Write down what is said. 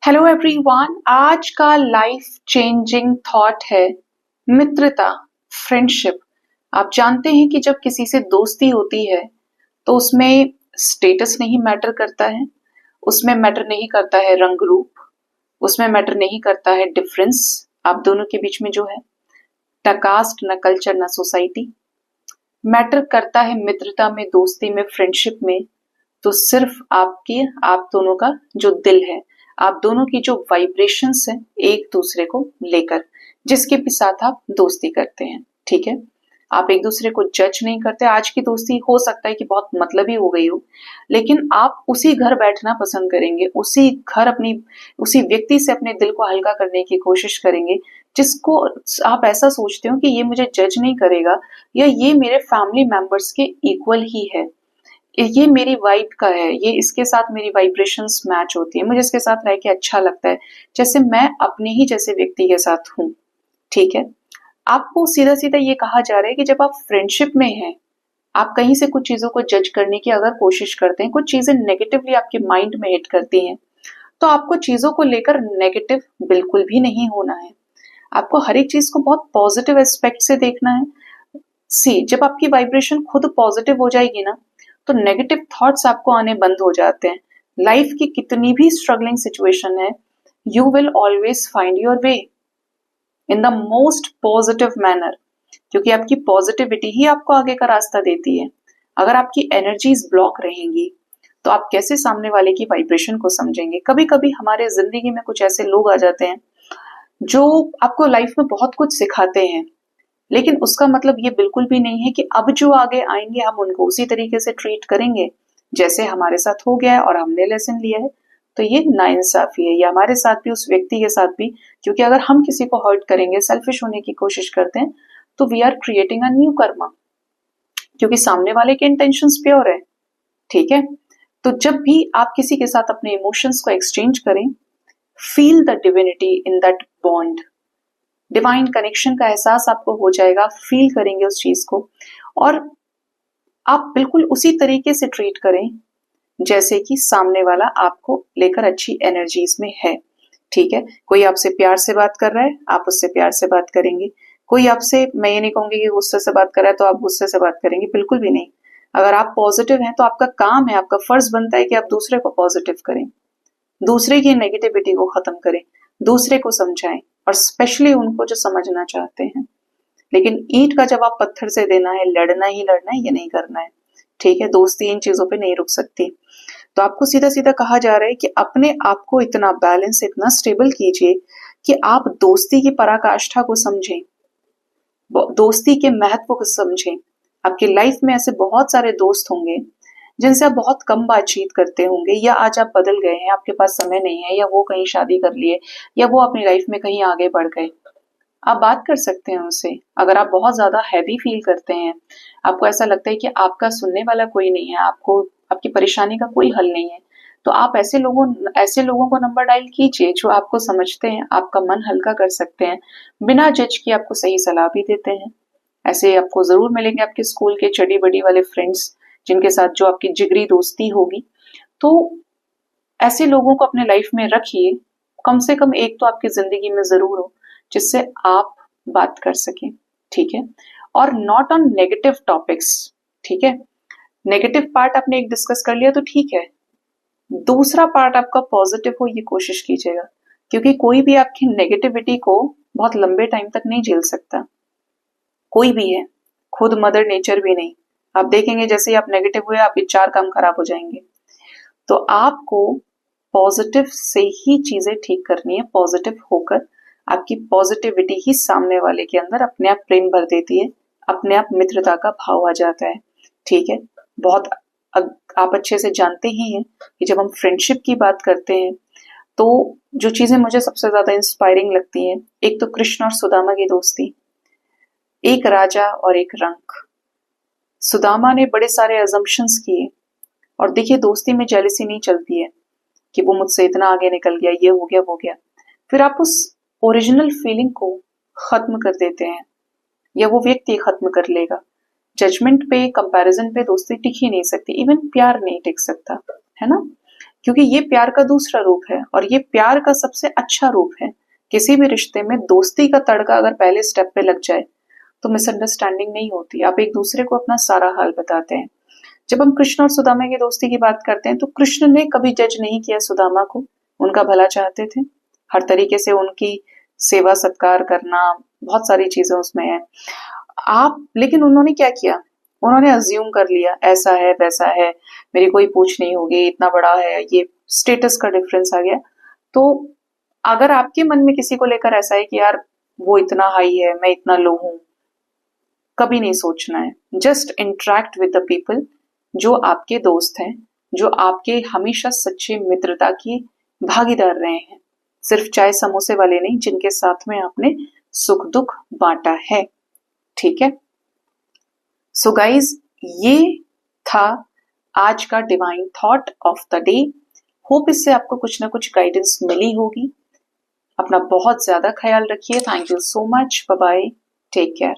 Hello everyone. आज का life changing thought है मित्रता, फ्रेंडशिप। आप जानते हैं कि जब किसी से दोस्ती होती है तो उसमें स्टेटस नहीं मैटर करता है, उसमें मैटर नहीं करता है रंग रूप, उसमें मैटर नहीं करता है डिफरेंस आप दोनों के बीच में जो है, न कास्ट, न कल्चर, न सोसाइटी। मैटर करता है मित्रता में, दोस्ती में, फ्रेंडशिप में तो सिर्फ आप दोनों का जो दिल है, आप दोनों की जो वाइब्रेशंस है एक दूसरे को लेकर, जिसके भी साथ आप दोस्ती करते हैं। ठीक है, आप एक दूसरे को जज नहीं करते। आज की दोस्ती हो सकता है कि बहुत मतलबी हो गई हो, लेकिन आप उसी घर बैठना पसंद करेंगे, उसी व्यक्ति से अपने दिल को हल्का करने की कोशिश करेंगे जिसको आप ऐसा सोचते हो कि ये मुझे जज नहीं करेगा, या ये मेरे फैमिली मेंबर्स के इक्वल ही है, ये मेरी वाइब का है, ये इसके साथ मेरी वाइब्रेशंस मैच होती है, मुझे इसके साथ रह के अच्छा लगता है, जैसे मैं अपने ही जैसे व्यक्ति के साथ हूँ। ठीक है, आपको सीधा सीधा ये कहा जा रहा है कि जब आप फ्रेंडशिप में हैं, आप कहीं से कुछ चीजों को जज करने की अगर कोशिश करते हैं, कुछ चीजें नेगेटिवली आपके माइंड में हिट करती हैं, तो आपको चीजों को लेकर नेगेटिव बिल्कुल भी नहीं होना है। आपको हर एक चीज को बहुत पॉजिटिव एस्पेक्ट से देखना है। जब आपकी वाइब्रेशन खुद पॉजिटिव हो जाएगी ना, तो नेगेटिव थॉट्स आपको आने बंद हो जाते हैं। लाइफ की कितनी भी स्ट्रगलिंग सिचुएशन है, you will always find your way in the most positive manner, क्योंकि आपकी पॉजिटिविटी ही आपको आगे का रास्ता देती है। अगर आपकी एनर्जीज ब्लॉक रहेंगी तो आप कैसे सामने वाले की वाइब्रेशन को समझेंगे। कभी कभी हमारे जिंदगी में कुछ ऐसे लोग आ जाते हैं जो आपको लाइफ में बहुत कुछ सिखाते हैं, लेकिन उसका मतलब ये बिल्कुल भी नहीं है कि अब जो आगे आएंगे हम उनको उसी तरीके से ट्रीट करेंगे जैसे हमारे साथ हो गया है और हमने लेसन लिया है। तो ये नाइंसाफी है, ये हमारे साथ भी, उस व्यक्ति के साथ भी। क्योंकि अगर हम किसी को हर्ट करेंगे, सेल्फिश होने की कोशिश करते हैं, तो we are creating a new karma, क्योंकि सामने वाले के इंटेंशंस प्योर है। ठीक है, तो जब भी आप किसी के साथ अपने इमोशंस को एक्सचेंज करें, feel the divinity in that bond. Divine connection का एहसास आपको हो जाएगा, फील करेंगे उस चीज को, और आप बिल्कुल उसी तरीके से ट्रीट करें जैसे कि सामने वाला आपको लेकर अच्छी एनर्जीज में है। ठीक है, कोई आपसे प्यार से बात कर रहा है, आप उससे प्यार से बात करेंगे। कोई आपसे, मैं ये नहीं कहूंगी कि गुस्से से बात कर रहा है तो आप गुस्से से बात करेंगे, बिल्कुल भी नहीं। अगर आप पॉजिटिव हैं तो आपका काम है, आपका फर्ज बनता है कि आप दूसरे को पॉजिटिव करें, दूसरे की नेगेटिविटी को खत्म करें, दूसरे को समझाएं, और स्पेशली उनको जो समझना चाहते हैं। लेकिन ईंट का जवाब पत्थर से देना है, लड़ना ही लड़ना है, ये नहीं करना है। ठीक है, दोस्ती इन चीजों पे नहीं रुक सकती। तो आपको सीधा सीधा कहा जा रहा है कि अपने आप को इतना बैलेंस, इतना स्टेबल कीजिए कि आप दोस्ती की पराकाष्ठा को समझें, दोस्ती के महत्व को समझें। आपकी लाइफ में ऐसे बहुत सारे दोस्त होंगे जिनसे आप बहुत कम बातचीत करते होंगे, या आज आप बदल गए हैं, आपके पास समय नहीं है, या वो कहीं शादी कर लिए, या वो अपनी लाइफ में कहीं आगे बढ़ गए। आप बात कर सकते हैं उनसे। अगर आप बहुत ज्यादा हैवी फील करते हैं, आपको ऐसा लगता है कि आपका सुनने वाला कोई नहीं है, आपको आपकी परेशानी का कोई हल नहीं है, तो आप ऐसे लोगों को नंबर डायल कीजिए जो आपको समझते हैं, आपका मन हल्का कर सकते हैं, बिना जज किए आपको सही सलाह भी देते हैं। ऐसे आपको जरूर मिलेंगे आपके स्कूल के चडी बड़ी वाले फ्रेंड्स, जिनके साथ जो आपकी जिगरी दोस्ती होगी। तो ऐसे लोगों को अपने लाइफ में रखिए, कम से कम एक तो आपकी जिंदगी में जरूर हो जिससे आप बात कर सकें। ठीक है, और नॉट ऑन नेगेटिव टॉपिक्स। ठीक है, नेगेटिव पार्ट आपने एक डिस्कस कर लिया तो ठीक है, दूसरा पार्ट आपका पॉजिटिव हो ये कोशिश कीजिएगा, क्योंकि कोई भी आपकी नेगेटिविटी को बहुत लंबे टाइम तक नहीं झेल सकता, कोई भी है, खुद मदर नेचर भी नहीं। आप देखेंगे जैसे ही आप नेगेटिव हुए आपके 4 काम खराब हो जाएंगे। तो आपको पॉजिटिव से ही चीजें ठीक करनी है, पॉजिटिव होकर आपकी पॉजिटिविटी ही सामने वाले के अंदर अपने आप प्रेम भर देती है, अपने आप मित्रता का भाव आ जाता है। ठीक है, बहुत आप अच्छे से जानते ही हैं कि जब हम फ्रेंडशिप की बात करते हैं तो जो चीजें मुझे सबसे ज्यादा इंस्पायरिंग लगती हैं, एक तो कृष्ण और सुदामा की दोस्ती, एक राजा और एक रंक। सुदामा ने बड़े सारे अजम्पशंस किए, और देखिए दोस्ती में जेलसी नहीं चलती है कि वो मुझसे इतना आगे निकल गया, ये हो गया वो गया। फिर आप उस ओरिजिनल फीलिंग को खत्म कर देते हैं, या वो व्यक्ति खत्म कर लेगा। जजमेंट पे, कंपैरिजन पे दोस्ती टिक ही नहीं सकती, इवन प्यार नहीं टिक सकता, है ना। क्योंकि ये प्यार का दूसरा रूप है और ये प्यार का सबसे अच्छा रूप है। किसी भी रिश्ते में दोस्ती का तड़का अगर पहले स्टेप पे लग जाए तो मिसअंडरस्टैंडिंग नहीं होती, आप एक दूसरे को अपना सारा हाल बताते हैं। जब हम कृष्ण और सुदामा की दोस्ती की बात करते हैं तो कृष्ण ने कभी जज नहीं किया सुदामा को, उनका भला चाहते थे, हर तरीके से उनकी सेवा सत्कार करना, बहुत सारी चीजें उसमें है। आप लेकिन उन्होंने क्या किया, उन्होंने अज्यूम कर लिया ऐसा है वैसा है, मेरी कोई पूछ नहीं होगी, इतना बड़ा है, ये स्टेटस का डिफरेंस आ गया। तो अगर आपके मन में किसी को लेकर ऐसा है कि यार वो इतना हाई है मैं इतना लो हूं, कभी नहीं सोचना है। Just interact with the people जो आपके दोस्त हैं, जो आपके हमेशा सच्ची मित्रता की भागीदार रहे हैं, सिर्फ चाय समोसे वाले नहीं जिनके साथ में आपने सुख दुख बांटा है। ठीक है, सो गाइज ये था आज का divine thought of the day. Hope इससे आपको कुछ ना कुछ गाइडेंस मिली होगी। अपना बहुत ज्यादा ख्याल रखिए। Thank you so much, bye bye, take care.